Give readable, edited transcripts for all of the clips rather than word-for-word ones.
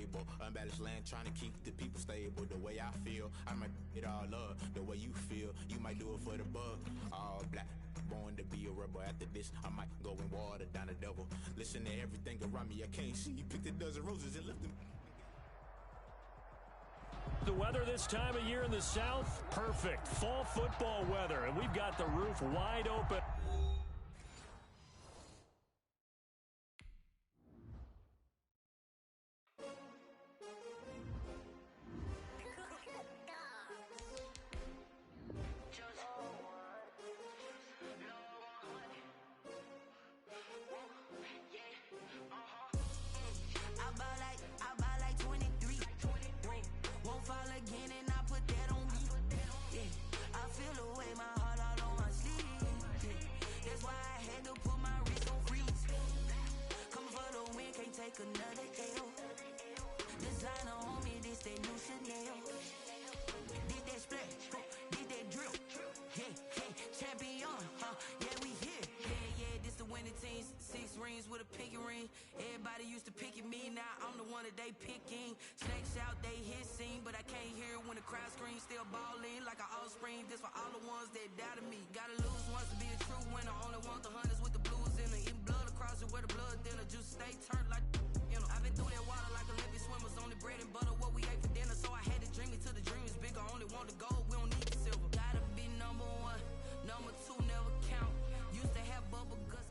unstable. Unbalanced land trying to keep the people stable. The way I feel, I might it all up. The way you feel, you might do it for the buck. All black, born to be a rebel. After this, I might go and water down the devil. Listen to everything around me, I can't see. Picked a dozen roses and left them. The weather this time of year in the South, perfect. Fall football weather, and we've got the roof wide open. Another L. Designer on me, this that new Chanel. Did that split, did that drill. Yeah, champion, yeah, we here. Yeah, this the winning teams. 6 rings with a pinky ring. Everybody used to pick at me, now I'm the one that they picking. Snakes out, they hit scene, but I can't hear it when the crowd screams. Still ballin' like an offspring. This for all the ones that doubted me. Gotta lose once to be a true winner. Only want the hunters with the blues in it. Eating blood across it where the blood thinner. Juice stay turned like. I've been through that water like Olympic swimmers. Only bread and butter, what we ate for dinner. So I had to dream it till the dream is bigger. Only want the gold, we don't need the silver. Gotta be number 1, number 2 never count. Used to have bubble guts.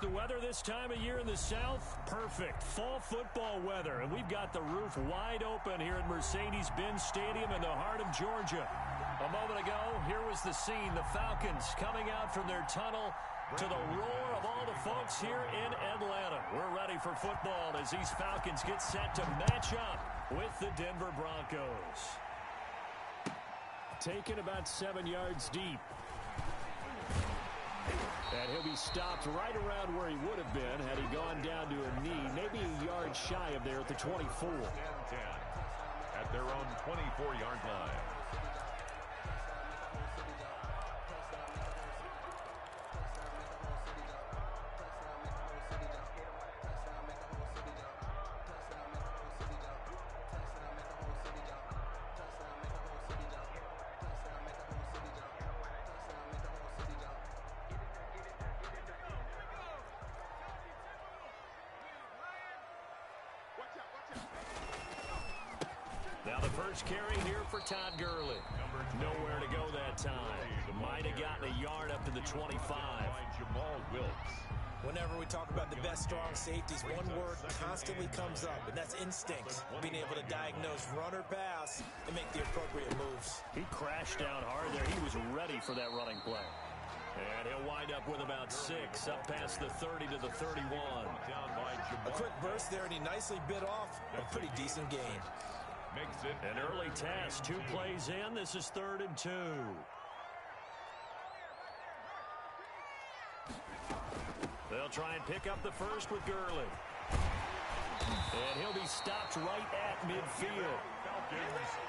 The weather this time of year in the South, perfect. Fall football weather, and we've got the roof wide open here at Mercedes-Benz Stadium in the heart of Georgia. A moment ago, here was the scene. The Falcons coming out from their tunnel to the roar of all the folks here in Atlanta. We're ready for football as these Falcons get set to match up with the Denver Broncos. Taken about 7 yards deep. And he'll be stopped right around where he would have been had he gone down to a knee, maybe a yard shy of there at the 24. At their own 24-yard line. Now the first carry here for Todd Gurley. Nowhere to go that time. Might have gotten a yard up to the 25. Jamal Wilkes. Whenever we talk about the best strong safeties, one word constantly comes up, and that's instinct. Being able to diagnose run or pass and make the appropriate moves. He crashed down hard there. He was ready for that running play. And he'll wind up with about 6, up past the 30 to the 31. A quick burst there, and he nicely bit off a pretty decent gain. Makes it an early task. 2 plays in. This is 3rd and 2. They'll try and pick up the first with Gurley. And he'll be stopped right at midfield.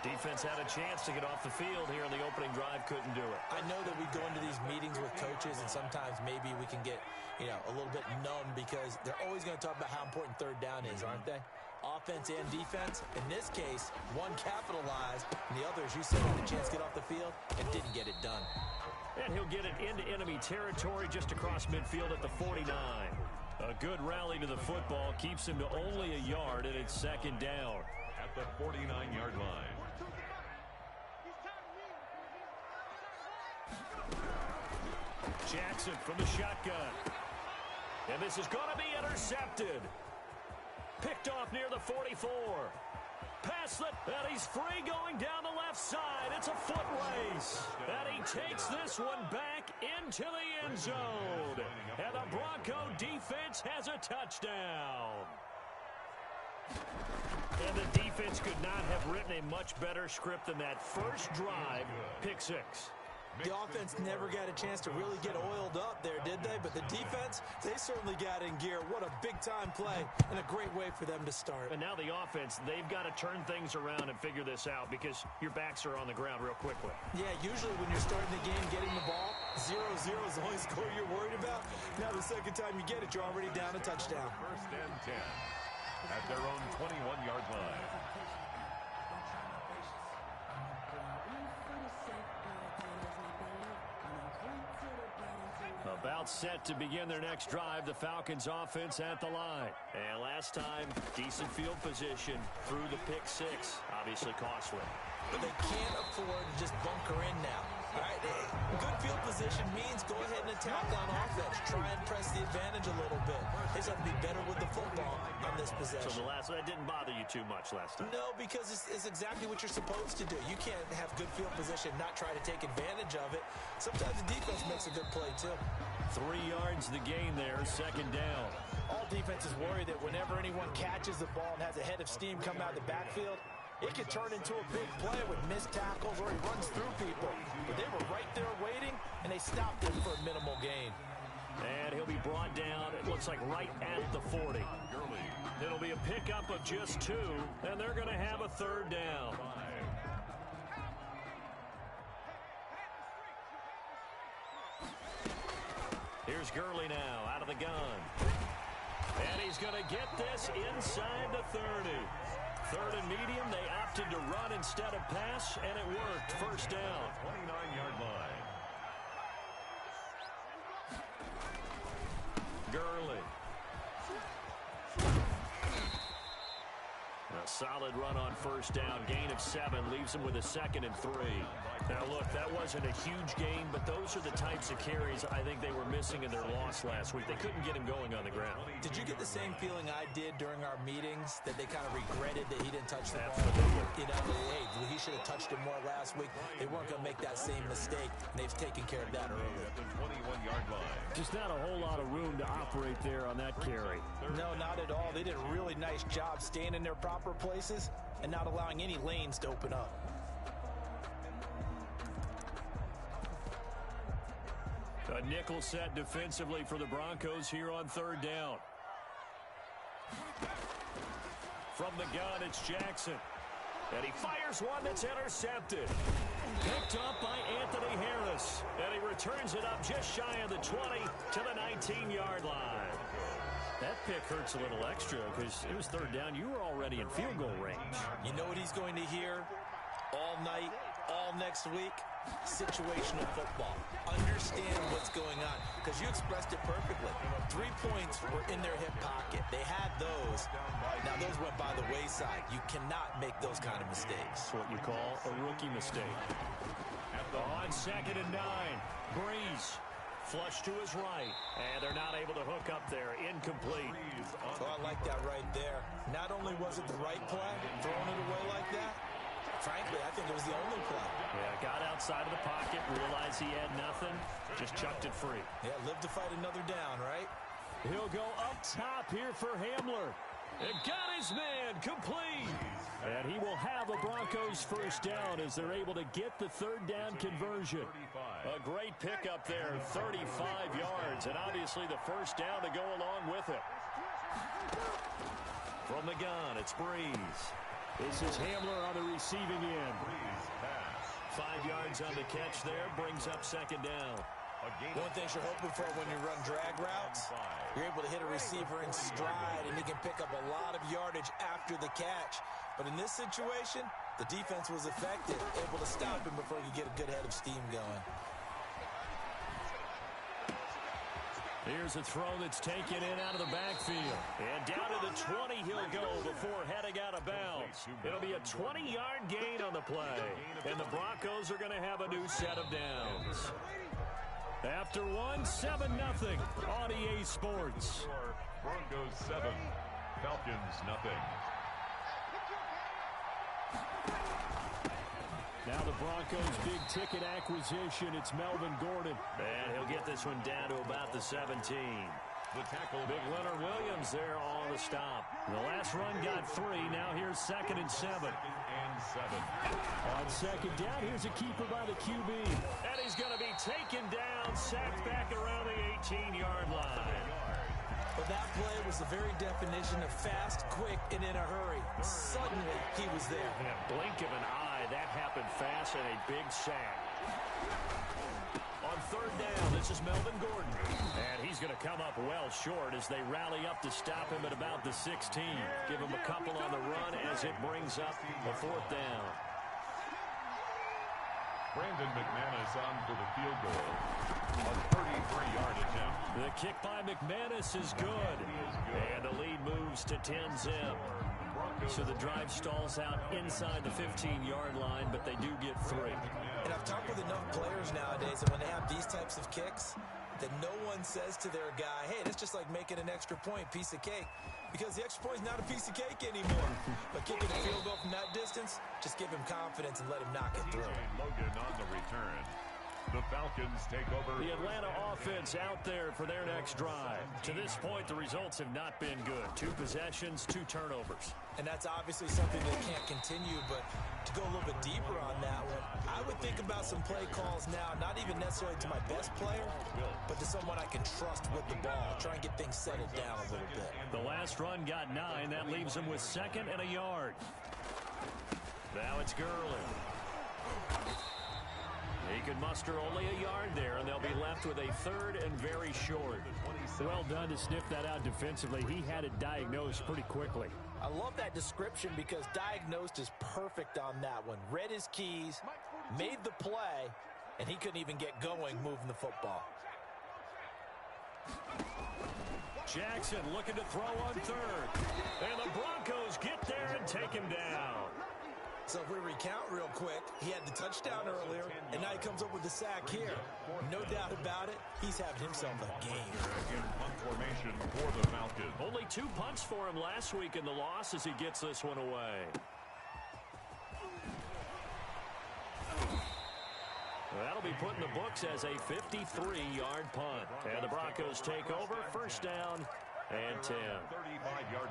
Defense had a chance to get off the field here in the opening drive, couldn't do it. I know that we go into these meetings with coaches, and sometimes maybe we can get, a little bit numb because they're always going to talk about how important 3rd down is, aren't they? Offense and defense. In this case, one capitalized, and the other, as you said, had a chance to get off the field and didn't get it done. And he'll get it into enemy territory just across midfield at the 49. A good rally to the football keeps him to only a yard, and it's 2nd down. At the 49-yard line. Jackson from the shotgun. And this is going to be intercepted. Picked off near the 44. Pass it, and he's free going down the left side. It's a foot race. And he takes this one back into the end zone. And the Bronco defense has a touchdown. And the defense could not have written a much better script than that first drive, pick 6. The offense never got a chance to really get oiled up there, did they? But the defense, they certainly got in gear. What a big-time play and a great way for them to start. And now the offense, they've got to turn things around and figure this out because your backs are on the ground real quickly. Yeah, usually when you're starting the game, getting the ball, 0-0 is the only score you're worried about. Now the second time you get it, you're already down a touchdown. First and 10 at their own 21-yard line. About set to begin their next drive, the Falcons offense at the line. And last time, decent field position through the pick six. Obviously costly. But they can't afford to just bunker in now. All right, good field position means go ahead and attack on offense. Try and press the advantage a little bit. They just have to be better with the football on this possession. So that didn't bother you too much last time? No, because it's exactly what you're supposed to do. You can't have good field position, not try to take advantage of it. Sometimes the defense makes a good play, too. 3 yards the gain there, second down. All defenses worry that whenever anyone catches the ball and has a head of steam come out of the backfield, it could turn into a big play with missed tackles or he runs through people. But they were right there waiting, and they stopped him for a minimal gain. And he'll be brought down, it looks like right at the 40. It'll be a pickup of just 2, and they're going to have a third down. Here's Gurley now out of the gun. And he's going to get this inside the 30. Third and medium, they opted to run instead of pass, and it worked. First down. 29-yard line. Gurley. A solid run on first down. Gain of 7 leaves him with a 2nd and 3. Now, look, that wasn't a huge gain, but those are the types of carries I think they were missing in their loss last week. They couldn't get him going on the ground. Did you get the same feeling I did during our meetings, that they kind of regretted that he didn't touch the ball? Absolutely. You know, hey, he should have touched it more last week. They weren't going to make that same mistake, and they've taken care of that early. At the 21-yard line. Just not a whole lot of room to operate there on that carry. No, not at all. They did a really nice job staying in their proper places and not allowing any lanes to open up. A nickel set defensively for the Broncos here on third down. From the gun, it's Jackson. And he fires one that's intercepted. Picked up by Anthony Harris. And he returns it up just shy of the 20 to the 19-yard line. That pick hurts a little extra because it was third down. You were already in field goal range. You know what he's going to hear all night, all next week? Situational football. Understand what's going on, because you expressed it perfectly. 3 points were in their hip pocket. They had those. Now those went by the wayside. You cannot make those kind of mistakes. That's what you call a rookie mistake. On 2nd and 9, Breeze flush to his right, and they're not able to hook up there. Incomplete. Oh, I like that right there. Not only was it the right play, throwing it away like that, frankly, I think it was the only play. Yeah, got outside of the pocket, realized he had nothing, just chucked it free. Yeah, live to fight another down, right? He'll go up top here for Hamler. And got his man complete. And he will have a Broncos first down as they're able to get the third down conversion. A great pickup there, 35 yards, and obviously the first down to go along with it. From the gun, it's Breeze. This is Hamler on the receiving end. 5 yards on the catch there, brings up second down. One thing you're hoping for when you run drag routes, you're able to hit a receiver in stride, and he can pick up a lot of yardage after the catch. But in this situation, the defense was effective, able to stop him before he could get a good head of steam going. Here's a throw that's taken in out of the backfield. And down to the 20 he'll go before heading out of bounds. It'll be a 20-yard gain on the play. And the Broncos are going to have a new set of downs. After 7-0 on EA Sports. Broncos 7, Falcons nothing. Now the Broncos' big-ticket acquisition, it's Melvin Gordon. And he'll get this one down to about the 17. The tackle, Big Leonard Williams there on the stop. The last run got 3. Now here's 2nd and 7. On second down, here's a keeper by the QB. And he's going to be taken down, sacked back around the 18-yard line. But that play was the very definition of fast, quick, and in a hurry. Suddenly, he was there. In a blink of an eye, that happened fast and a big sack. On third down. This is Melvin Gordon. And he's going to come up well short as they rally up to stop him at about the 16. Give him a couple on the run as it brings up a fourth down. Brandon McManus on for the field goal. A 33-yard attempt. The kick by McManus is good. And the lead moves to 10-zip. So the drive stalls out inside the 15-yard line, but they do get 3. And I've talked with enough players nowadays that when they have these types of kicks, that no one says to their guy, hey, that's just like making an extra point, piece of cake. Because the extra point is not a piece of cake anymore. But kicking a field goal from that distance, just give him confidence and let him knock it through. Logan on the return. The Falcons take over. The Atlanta offense out there for their next drive. To this point, the results have not been good. 2 possessions, 2 turnovers. And that's obviously something that can't continue, but to go a little bit deeper on that one, I would think about some play calls now, not even necessarily to my best player, but to someone I can trust with the ball. Try and get things settled down a little bit. The last run got 9. That leaves him with 2nd and a yard. Now it's Gurley. He can muster only a yard there, and they'll be left with a 3rd and very short. Well done to sniff that out defensively. He had it diagnosed pretty quickly. I love that description because diagnosed is perfect on that one. Read his keys, made the play, and he couldn't even get going moving the football. Jackson looking to throw on 3rd. And the Broncos get there and take him down. So if we recount real quick, he had the touchdown earlier, and now he comes up with the sack here. No doubt about it, he's having himself a game. In punt formation for the Falcons. Only 2 punts for him last week in the loss as he gets this one away. That'll be put in the books as a 53-yard punt. And the Broncos take over, 1st down and 10.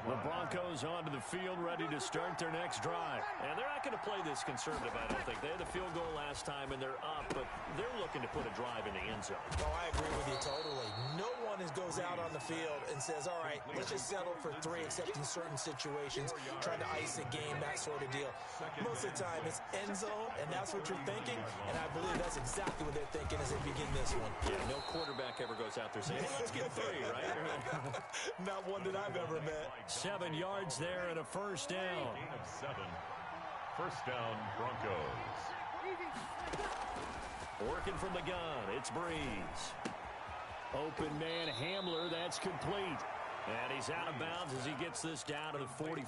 The Broncos onto the field, ready to start their next drive. And they're not going to play this conservative, I don't think. They had the field goal last time, and they're up, but they're looking to put a drive in the end zone. Oh, I agree with you totally. No one goes out on the field and says, all right, let's just settle for 3, except in certain situations, trying to ice a game, that sort of deal. Most of the time, it's end zone, and that's what you're thinking, and I believe that's exactly what they're thinking as they begin this one. Yeah, no quarterback ever goes out there saying, hey, let's get 3, right? Not one that I've ever met. 7 yards there and a 1st down. Gain of 7. 1st down, Broncos. Working from the gun, it's Breeze. Open man Hamler, that's complete. And he's out of bounds as he gets this down to the 45.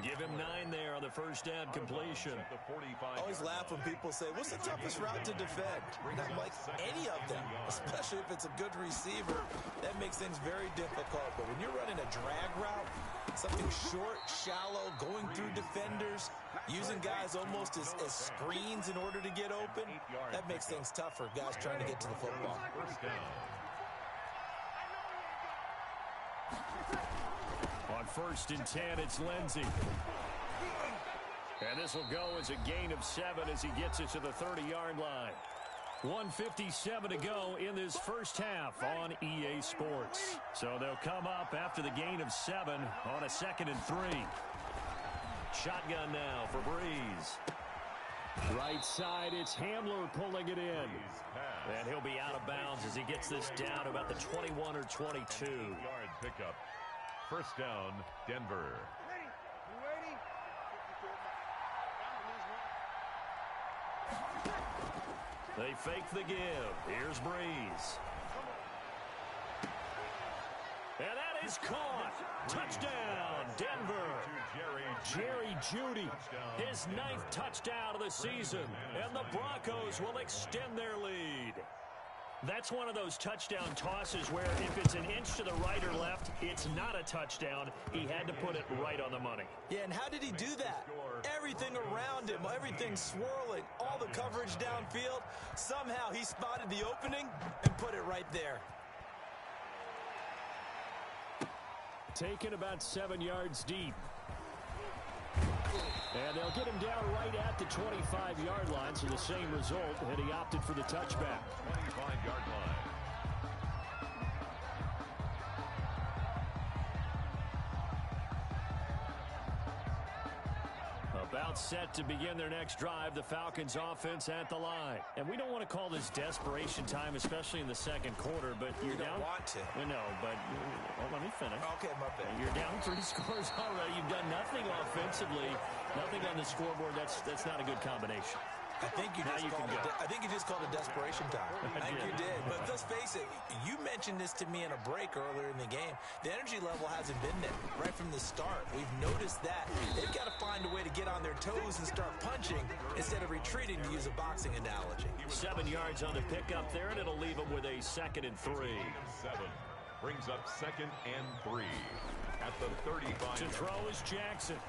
Give him 9 there on the 1st down completion. I always laugh when people say, what's the toughest route to defend? And I'm like, any of them, especially if it's a good receiver. That makes things very difficult. But when you're running a drag route, something short, shallow, going through defenders, using guys almost as screens in order to get open, that makes things tough for guys trying to get to the football. 1st down. On 1st and 10, it's Lindsey. And this will go as a gain of 7 as he gets it to the 30-yard line. 1:57 to go in this 1st half on EA Sports. So they'll come up after the gain of 7 on a 2nd and 3. Shotgun now for Breeze. Right side, it's Hamler pulling it in. And he'll be out of bounds as he gets this down about the 21 or 22. 8-yard pickup. 1st down, Denver. They fake the give. Here's Breeze. And that is caught. Touchdown, Denver. Jerry Jeudy, his 9th touchdown of the season. And the Broncos will extend their lead. That's one of those touchdown tosses where if it's an inch to the right or left, it's not a touchdown. He had to put it right on the money. Yeah, and how did he do that? Everything around him, everything swirling, all the coverage downfield. Somehow he spotted the opening and put it right there. Taken about 7 yards deep. And they'll get him down right at the 25-yard line, so the same result, and he opted for the touchback. 25-yard line. A About set to begin their next drive, the Falcons offense at the line. And we don't want to call this desperation time, especially in the second quarter, but you're down. You don't want to. No, but let me finish. Okay, my bad. You're down 3 scores already. You've done nothing offensively, nothing on the scoreboard. That's not a good combination. I think you just called it desperation time. I think you did. But let's face it, you mentioned this to me in a break earlier in the game. The energy level hasn't been there right from the start. We've noticed that. They've got to find a way to get on their toes and start punching instead of retreating, to use a boxing analogy. 7 yards on the pickup there, and it'll leave them with a 2nd and 3. 7 brings up 2nd and 3 at the 35. To throw is Jackson.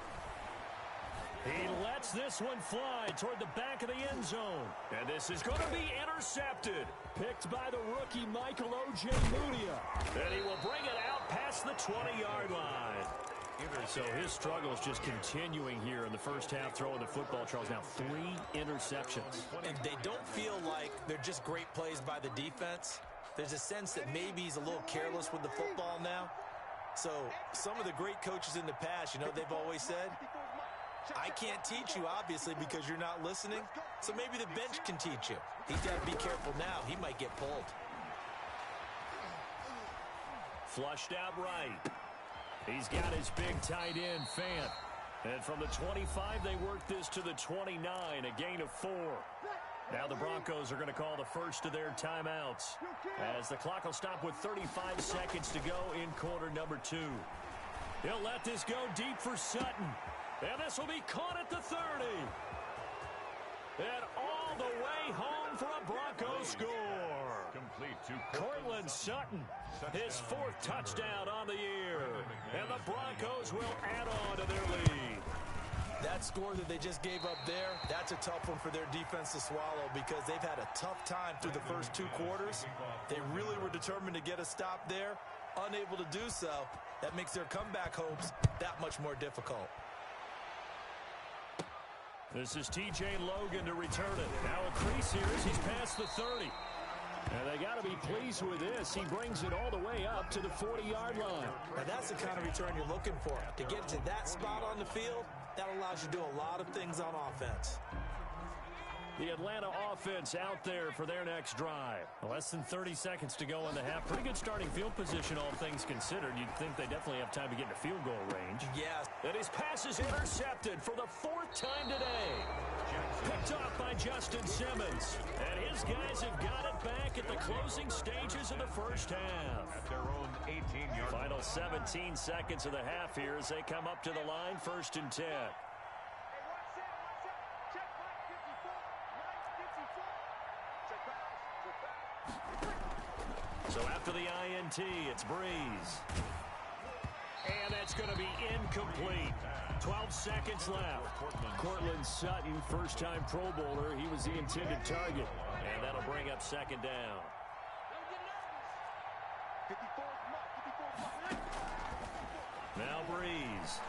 He lets this one fly toward the back of the end zone. And this is going to be intercepted. Picked by the rookie Michael O.J. Mudia. And he will bring it out past the 20-yard line. So his struggle is just continuing here in the first half, throwing the football. Charles, now 3 interceptions. And they don't feel like they're just great plays by the defense. There's a sense that maybe he's a little careless with the football now. So some of the great coaches in the past, they've always said, I can't teach you, obviously, because you're not listening. So maybe the bench can teach you. He's got to be careful now. He might get pulled. Flushed out right. He's got his big tight end, Fant. And from the 25, they work this to the 29, a gain of 4. Now the Broncos are going to call the first of their timeouts, as the clock will stop with 35 seconds to go in quarter number 2. He'll let this go deep for Sutton. And this will be caught at the 30. And all the way home for a Broncos score. Complete to Cortland Sutton, his 4th touchdown on the year. And the Broncos will add on to their lead. That score that they just gave up there, that's a tough one for their defense to swallow, because they've had a tough time through the first 2 quarters. They really were determined to get a stop there. Unable to do so, that makes their comeback hopes that much more difficult. This is T.J. Logan to return it. Now a crease here as he's past the 30. And they got to be pleased with this. He brings it all the way up to the 40-yard line. Now that's the kind of return you're looking for. To get to that spot on the field, that allows you to do a lot of things on offense. The Atlanta offense out there for their next drive. Less than 30 seconds to go in the half. Pretty good starting field position, all things considered. You'd think they definitely have time to get into field goal range. Yes. And his pass is intercepted for the 4th time today. Picked off by Justin Simmons. And his guys have got it back at the closing stages of the first half. At their own 18-yard line. Final 17 seconds of the half here as they come up to the line, 1st and 10. So after the INT, it's Breeze. And that's going to be incomplete. 12 seconds left. Cortland Sutton, first-time Pro Bowler. He was the intended target. And that'll bring up 2nd down. Now Breeze.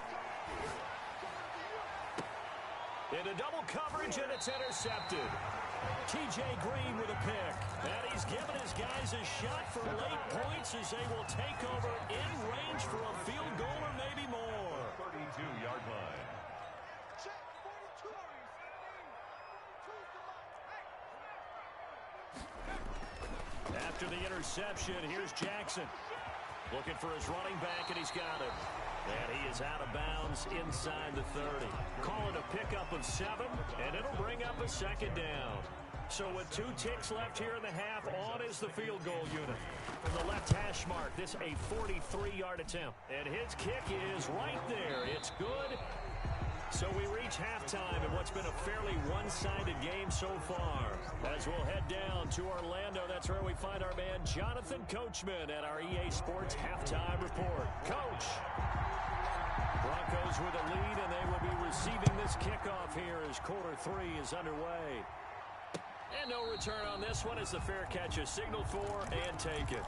Into double coverage, and it's intercepted. T.J. Green with a pick. And he's given his guys a shot for late points as they will take over in range for a field goal or maybe more. 32-yard line. After the interception, here's Jackson. Looking for his running back, and he's got it. And he is out of bounds inside the 30. Call it a pickup of 7, and it'll bring up a 2nd down. So with 2 ticks left here in the half, on is the field goal unit. From the left hash mark, this a 43-yard attempt. And his kick is right there. It's good. So we reach halftime in what's been a fairly one-sided game so far. As we'll head down to Orlando, that's where we find our man Jonathan Coachman at our EA Sports Halftime Report. Coach! Broncos with a lead, and they will be receiving this kickoff here as quarter 3 is underway. And no return on this one as the fair catch is signaled for and taken.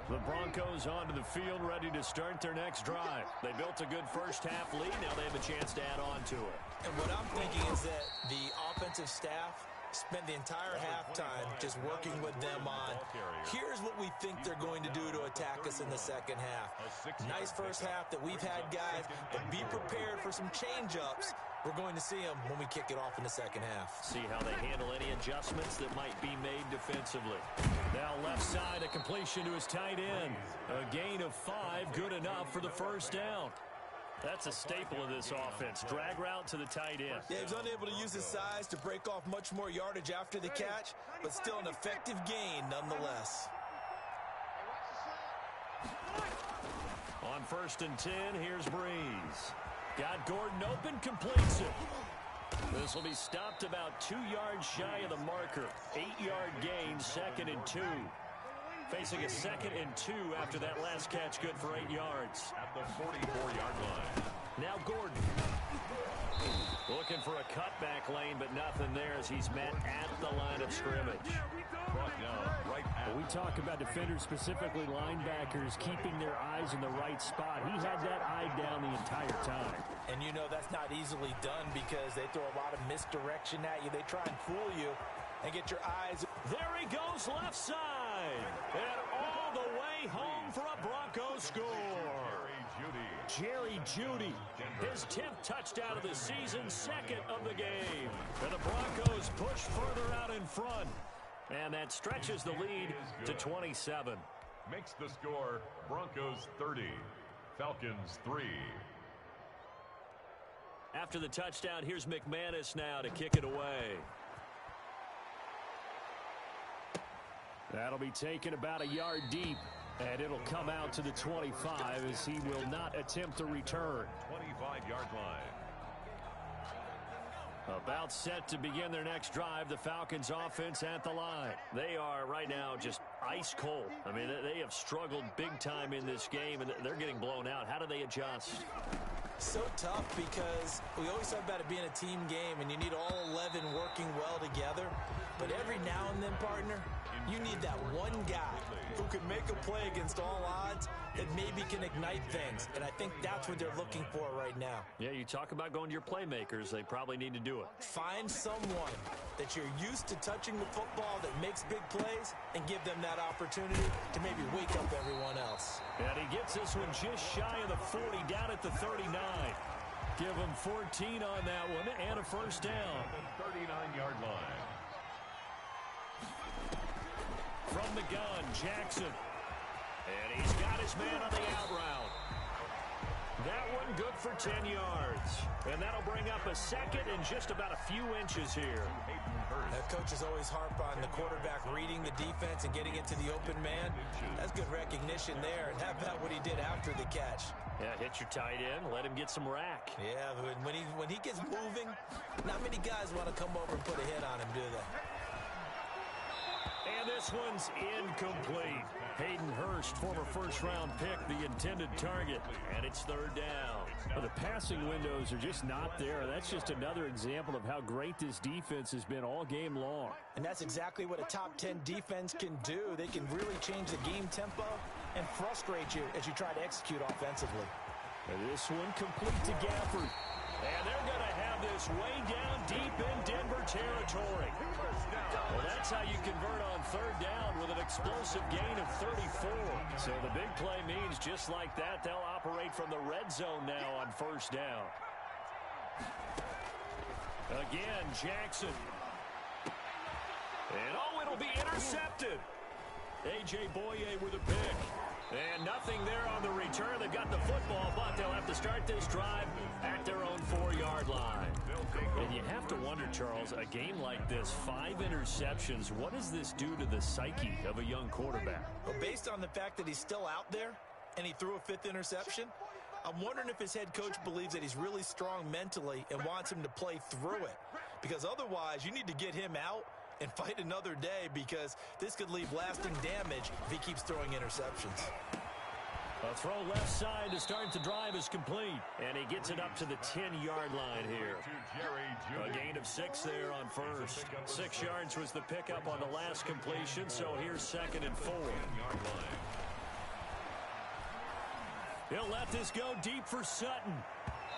The Broncos onto the field, ready to start their next drive. They built a good first half lead. Now they have a chance to add on to it. And what I'm thinking is that the offensive staff spent the entire halftime just working with them on, here's what we think they're going to do to attack us in the second half. Nice first half that we've had, guys, but be prepared for some change-ups. We're going to see them when we kick it off in the second half. See how they handle any adjustments that might be made defensively. Now left side, a completion to his tight end. A gain of 5, good enough for the first down. That's a staple of this offense. Drag route to the tight end. Yeah, he was unable to use his size to break off much more yardage after the catch, but still an effective gain nonetheless. On 1st and 10, here's Breeze. Got Gordon open, completes it. This will be stopped about 2 yards shy of the marker. 8-yard gain, 2nd and 2. Facing a 2nd and 2 after that last catch, good for 8 yards. At the 44-yard line. Now Gordon. Looking for a cutback lane, but nothing there as he's met at the line of scrimmage. Brought down right at. We talk about defenders, specifically linebackers, keeping their eyes in the right spot. He had that eye down the entire time. And you know that's not easily done because they throw a lot of misdirection at you. They try and fool you and get your eyes. There he goes left side. And all the way home for a Broncos score. Jerry Jeudy, his 10th touchdown of the season, 2nd of the game. And the Broncos push further out in front. And that stretches the lead to 27. Makes the score Broncos 30, Falcons 3. After the touchdown, here's McManus now to kick it away. That'll be taken about a yard deep, and it'll come out to the 25 as he will not attempt a return. 25-yard line. About set to begin their next drive, the Falcons offense at the line. They are right now just ice cold. I mean, they have struggled big time in this game, and they're getting blown out. How do they adjust? So tough because we always talk about it being a team game, and you need all 11 working well together. But every now and then, partner, you need that one guy who can make a play against all odds that maybe can ignite things. And I think that's what they're looking for right now. Yeah, you talk about going to your playmakers. They probably need to do it. Find someone that you're used to touching the football that makes big plays and give them that opportunity to maybe wake up everyone else. And he gets this one just shy of the 40, down at the 39. Give him 14 on that one and a first down. 39-yard line. From the gun, Jackson. And he's got his man on the out route. That one good for 10 yards. And that'll bring up a 2nd and just about a few inches here. Coaches always harp on the quarterback reading the defense and getting into the open man. That's good recognition there. And how about what he did after the catch? Yeah, hit your tight end, let him get some rack. Yeah, when he gets moving, not many guys want to come over and put a hit on him, do they? And this one's incomplete. Hayden Hurst, former first-round pick, the intended target, and it's 3rd down. Well, the passing windows are just not there. That's just another example of how great this defense has been all game long. And that's exactly what a top 10 defense can do. They can really change the game tempo and frustrate you as you try to execute offensively. And this one complete to Gafford. And they're going to have this way down deep in Denver territory. Well, that's how you convert on 3rd down with an explosive gain of 34. So the big play means just like that, they'll operate from the red zone now on 1st down. Again, Jackson. And it'll be intercepted. A.J. Boye with a pick. And nothing there on the return. They've got the football, but they'll have to start this drive at their own 4-yard line. And you have to wonder, Charles, a game like this, 5 interceptions, what does this do to the psyche of a young quarterback? Well, based on the fact that he's still out there and he threw a 5th interception, I'm wondering if his head coach believes that he's really strong mentally and wants him to play through it. Because otherwise, you need to get him out and fight another day because this could leave lasting damage if he keeps throwing interceptions. A throw left side to start the drive is complete. And he gets it up to the 10-yard line here. A gain of 6 there on 1st. 6 yards was the pickup on the last completion, so here's 2nd and 4. He'll let this go deep for Sutton.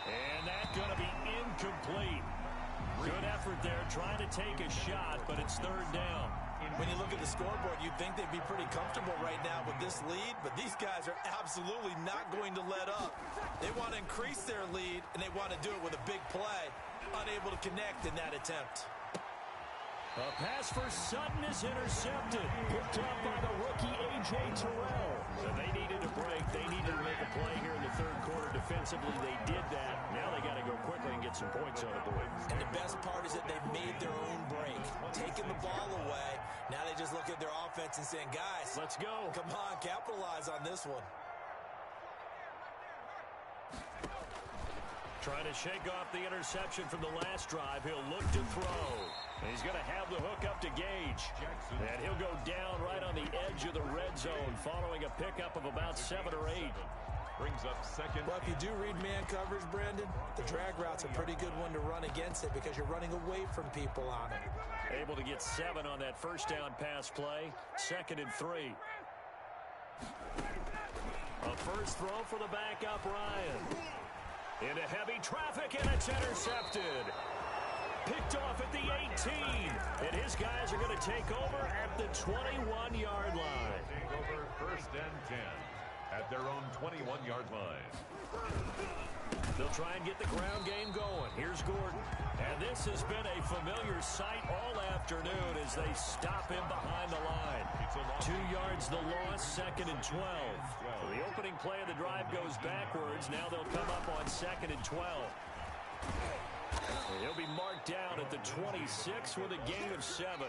And that's going to be incomplete. Good effort there, trying to take a shot, but it's third down. When you look at the scoreboard, you'd think they'd be pretty comfortable right now with this lead, but these guys are absolutely not going to let up. They want to increase their lead, and they want to do it with a big play. Unable to connect in that attempt. A pass for Sutton is intercepted. Picked up by the rookie A.J. Terrell. So they needed a break. They needed to make a play here in the third quarter. Defensively, they did that. Now they got to go quickly and get some points on the board. And the best part is that they've made their own break. Taking the ball away. Now they just look at their offense and saying, guys, let's go. Come on, capitalize on this one. Trying to shake off the interception from the last drive. He'll look to throw. And he's going to have the hook up to Gage. And he'll go down right on the edge of the red zone following a pickup of about 7 or 8. Brings up second. Well, if you do read man coverage, Brandon, the drag route's a pretty good one to run against it because you're running away from people on it. Able to get 7 on that first down pass play. 2nd and 3. A first throw for the backup, Ryan. Into heavy traffic, and it's intercepted. Picked off at the 18. And his guys are going to take over at the 21-yard line. Take over 1st and 10 at their own 21-yard line. They'll try and get the ground game going. Here's Gordon. And this has been a familiar sight all afternoon as they stop him behind the line. 2 yards the loss, 2nd and 12. So the opening play of the drive goes backwards. Now they'll come up on 2nd and 12. He'll be marked down at the 26 with a gain of 7.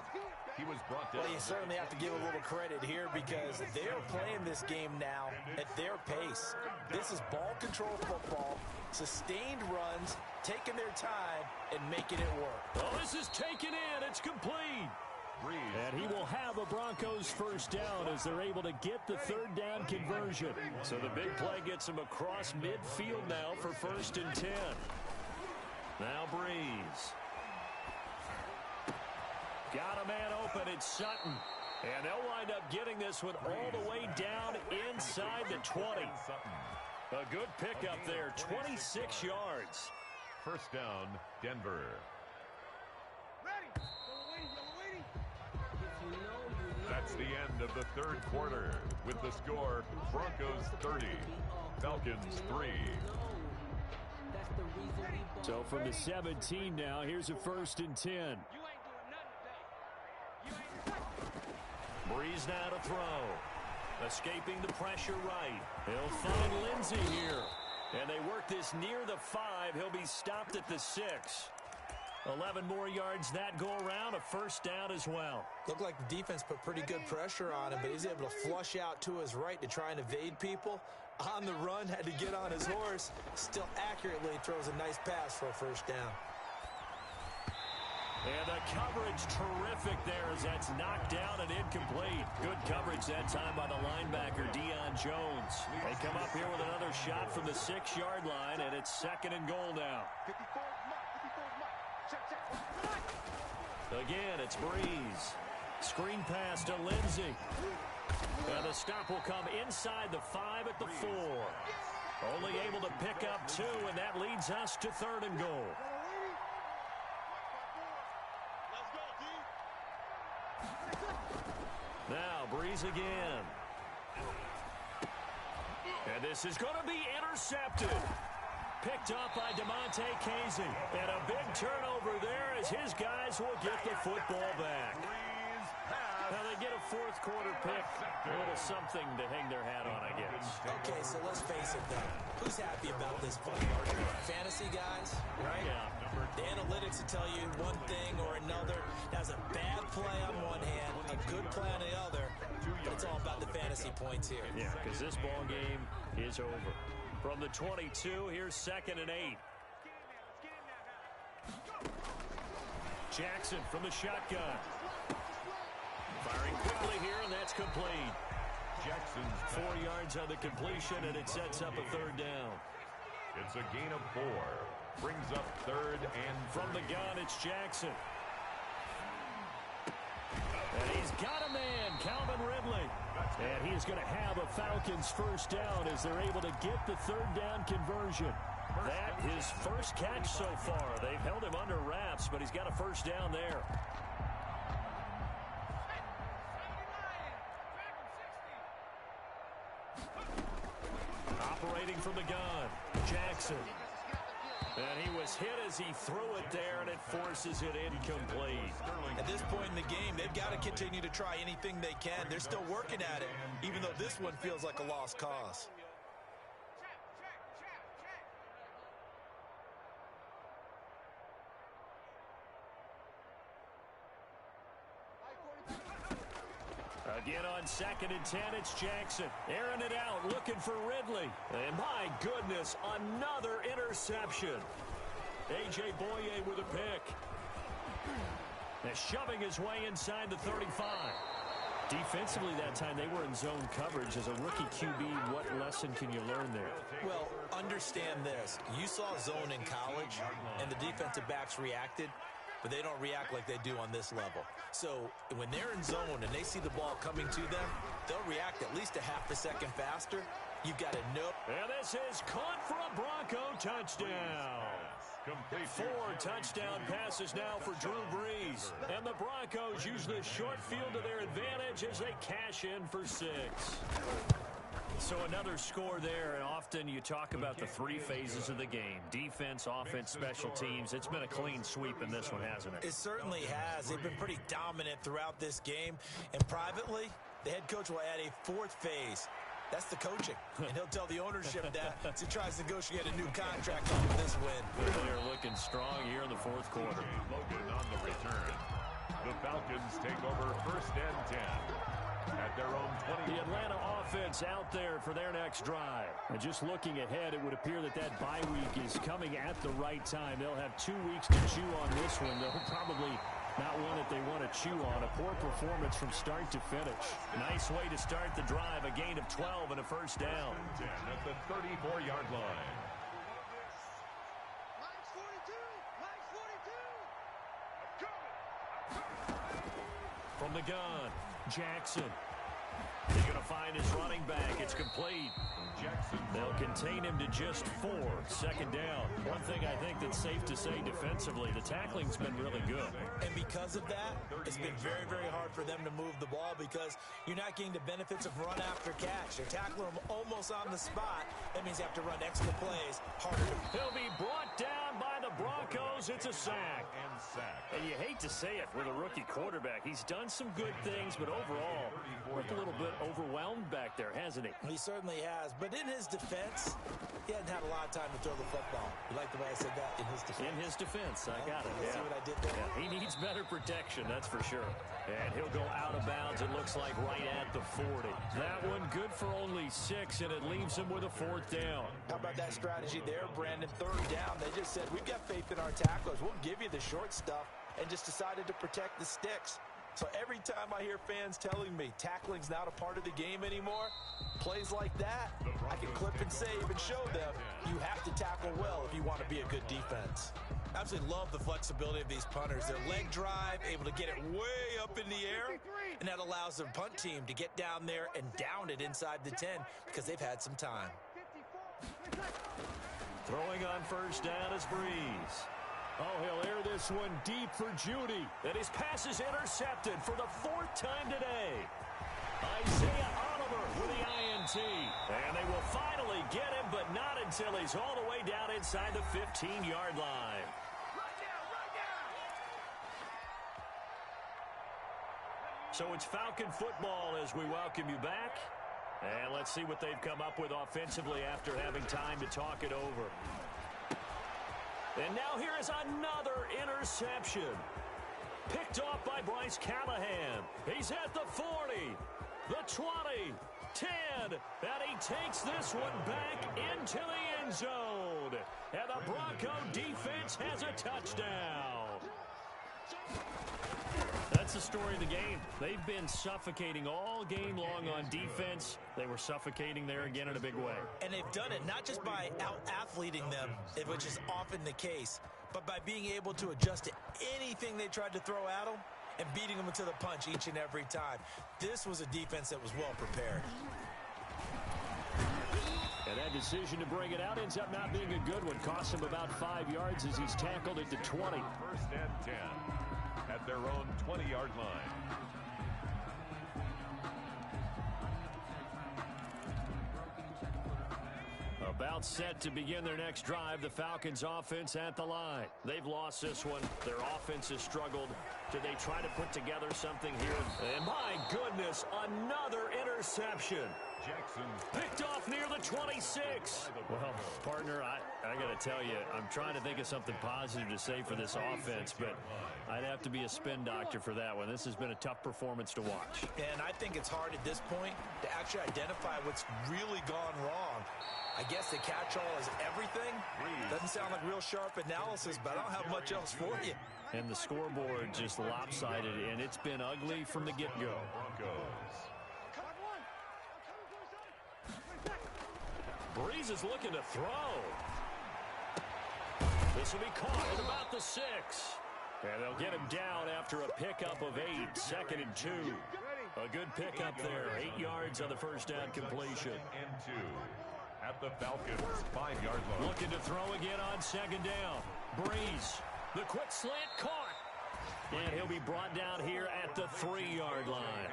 He was brought down. Well, you certainly have to give a little credit here because they're playing this game now at their pace. This is ball control football, sustained runs, taking their time, and making it work. Oh, this is taken in. It's complete. And he will have a Broncos first down as they're able to get the third down conversion. So the big play gets him across midfield now for 1st and 10. Now Breeze. Got a man open. It's Sutton. And they'll wind up getting this one all the way down inside the 20. A good pickup there, 26 yards. First down, Denver. That's the end of the third quarter with the score Broncos 30, Falcons 3. So from the 17 now, here's a 1st and 10. Breeze now to throw. Escaping the pressure right. He'll find Lindsey here. And they work this near the 5. He'll be stopped at the 6. 11 more yards that go around, a first down as well. Looked like the defense put pretty good pressure on him, but he's able to flush out to his right to try and evade people. On the run, had to get on his horse. Still accurately throws a nice pass for a first down. And the coverage terrific there as that's knocked down and incomplete. Good coverage that time by the linebacker, Deion Jones. They come up here with another shot from the 6-yard line, and it's 2nd and goal now. Again, it's Breeze. Screen pass to Lindsey. And the stop will come inside the 5 at the 4. Only able to pick up 2, and that leads us to 3rd and goal. Now, Breeze again. And this is going to be intercepted. Picked up by DeMonte Casey. And a big turnover there as his guys will get the football back. Now they get a 4th quarter pick. A little something to hang their hat on, I guess. Okay, so let's face it, though. Who's happy about this play? Fantasy guys, right? Yeah. The analytics will tell you one thing or another. That's a bad play on one hand, a good play on the other. But it's all about the fantasy points here. Yeah, because this ball game is over. From the 22, here's 2nd and 8. Jackson from the shotgun. Firing quickly here, and that's complete. Jackson's 4 yards on the completion, and it sets up a 3rd down. It's a gain of 4. Brings up 3rd and From the gun, it's Jackson. And he's got a man, Calvin Ridley. And he's going to have a Falcons first down as they're able to get the 3rd down conversion. That his first catch so far. They've held him under wraps, but he's got a first down there. Operating from the gun, Jackson. And he was hit as he threw it there, and it forces it incomplete. At this point in the game, they've got to continue to try anything they can. They're still working at it, even though this one feels like a lost cause. Again on 2nd and 10, it's Jackson. Airing it out, looking for Ridley. And my goodness, another interception. A.J. Boye with a pick. Now shoving his way inside the 35. Defensively that time, they were in zone coverage. As a rookie QB, what lesson can you learn there? Well, understand this. You saw zone in college, and the defensive backs reacted, but they don't react like they do on this level. So when they're in zone and they see the ball coming to them, they'll react at least a half a second faster. You've got to know. And this is caught for a Bronco touchdown. 4 touchdown passes now for Drew Brees. And the Broncos use this short field to their advantage as they cash in for 6. So another score there, and often you talk about the 3 phases of the game. Defense, offense, special teams. It's been a clean sweep in this one, hasn't it? It certainly has. They've been pretty dominant throughout this game. And privately, the head coach will add a 4th phase. That's the coaching. And he'll tell the ownership that as he tries to negotiate a new contract off of this win. They are looking strong here in the 4th quarter. Logan on the return. The Falcons take over 1st and 10. At their own 20. The Atlanta offense out there for their next drive. And just looking ahead, it would appear that that bye week is coming at the right time. They'll have 2 weeks to chew on this one. They'll probably not one that they want to chew on. A poor performance from start to finish. Nice way to start the drive. A gain of 12 and a first down. 10 at the 34-yard line. From the gun, Jackson. He's going to find his running back. It's complete. They'll contain him to just 4. 2nd down. One thing I think that's safe to say defensively, the tackling's been really good. And because of that, it's been very, very hard for them to move the ball because you're not getting the benefits of run after catch. They're tackling them almost on the spot. That means you have to run extra plays harder to. He'll be brought down by the Broncos. It's a sack. And you hate to say it with a rookie quarterback. He's done some good things, but overall, looked a little bit overwhelmed back there, hasn't he? He certainly has. But in his defense, he hadn't had a lot of time to throw the football. You like the way I said that? In his defense. In his defense. I got it. See what I did there? Yeah, he needs better protection, that's for sure. And he'll go out of bounds, it looks like, right at the 40. That one good for only 6, and it leaves him with a 4th down. How about that strategy there, Brandon? 3rd down. They just said, we've got faith in our tacklers. We'll give you the short stuff, and just decided to protect the sticks. So every time I hear fans telling me tackling's not a part of the game anymore, plays like that, I can clip and save and show them you have to tackle well if you want to be a good defense. Absolutely love the flexibility of these punters. Their leg drive, able to get it way up in the air, and that allows their punt team to get down there and down it inside the 10 because they've had some time. Throwing on 1st down is Brees. Oh, he'll air this one deep for Judy. And his pass is intercepted for the 4th time today. Isaiah Oliver with the INT. And they will finally get him, but not until he's all the way down inside the 15-yard line. So it's Falcon football as we welcome you back. And let's see what they've come up with offensively after having time to talk it over. And now here is another interception. Picked off by Bryce Callahan. He's at the 40, the 20, 10, and he takes this one back into the end zone. And the Bronco defense has a touchdown. That's the story of the game. They've been suffocating all game long on defense. They were suffocating there again in a big way. And they've done it not just by out-athleting them, which is often the case, but by being able to adjust to anything they tried to throw at them and beating them to the punch each and every time. This was a defense that was well prepared. And that bad decision to bring it out. Ends up not being a good one. Costs him about 5 yards as he's tackled at the 20. First and 10 at their own 20-yard line. About set to begin their next drive. The Falcons offense at the line. They've lost this one. Their offense has struggled. Do they try to put together something here? And my goodness, another interception. Jackson Picked off near the 26. Well, partner, I got to tell you, I'm trying to think of something positive to say for this offense, but I'd have to be a spin doctor for that one. This has been a tough performance to watch. And I think it's hard at this point to actually identify what's really gone wrong. I guess the catch-all is everything. Doesn't sound like real sharp analysis, but I don't have much else for you. And the scoreboard just lopsided, and it's been ugly from the get-go. Breeze is looking to throw. This will be caught at about the 6. And they'll get him down after a pickup of 8. 2nd and 2. A good pickup there. 8 yards on the first down completion. And 2 at the Falcons 5-yard line. Looking to throw again on 2nd down. Breeze. The quick slant caught. And he'll be brought down here at the 3-yard line.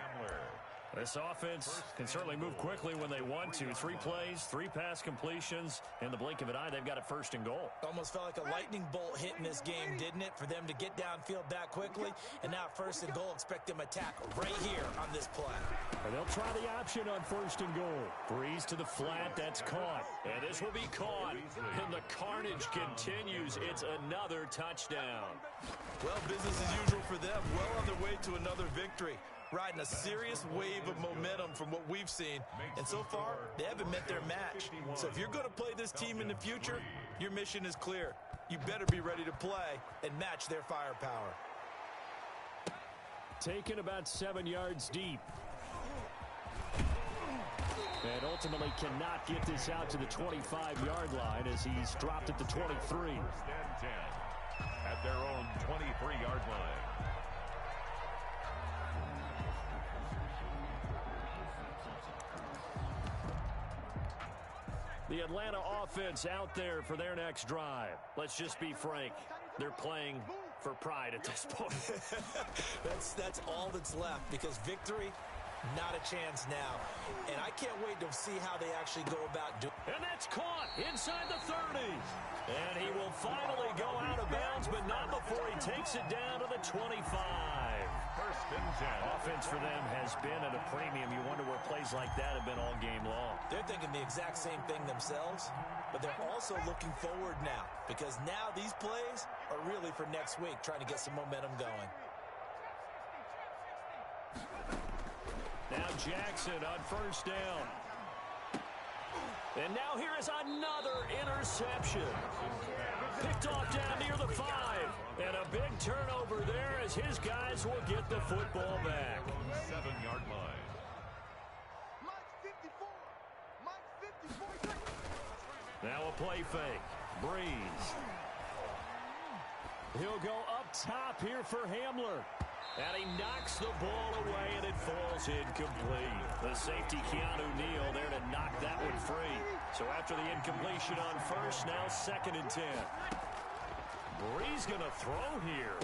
This offense can certainly move quickly when they want to. 3 plays, 3 pass completions. In the blink of an eye, they've got a 1st and goal. Almost felt like a lightning bolt hit in this game, didn't it? For them to get downfield that quickly. And now 1st and goal, expect them to attack right here on this play. And they'll try the option on 1st and goal. Breeze to the flat, that's caught. And this will be caught. And the carnage continues. It's another touchdown. Well, business as usual for them. Well on their way to another victory. Riding a serious wave of momentum from what we've seen. And so far, they haven't met their match. So if you're going to play this team in the future, your mission is clear. You better be ready to play and match their firepower. Taken about 7 yards deep. And ultimately cannot get this out to the 25-yard line as he's dropped at the 23. First and 10 at their own 23-yard line. The Atlanta offense out there for their next drive. Let's just be frank. They're playing for pride at this point. That's all that's left because victory, not a chance now. And I can't wait to see how they actually go about doing it. And that's caught inside the 30. And he will finally go out of bounds, but not before he takes it down to the 25. First and 10. Offense for them has been at a premium. You wonder where plays like that have been all game long. They're thinking the exact same thing themselves, but they're also looking forward now because now these plays are really for next week, trying to get some momentum going. Now Jackson on 1st down. And now here is another interception. Picked off down near the 5. And a big turnover there as his guys will get the football back. 7-yard line. Now a play fake. Breeze. He'll go up top here for Hamler. And he knocks the ball away, and it falls incomplete. The safety, Keanu Neal, there to knock that one free. So after the incompletion on 1st, now 2nd and 10. Breeze going to throw here.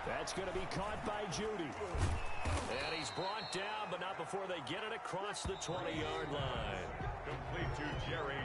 That's going to be caught by Judy. And he's brought down, but not before they get it across the 20-yard line. Complete to Jerry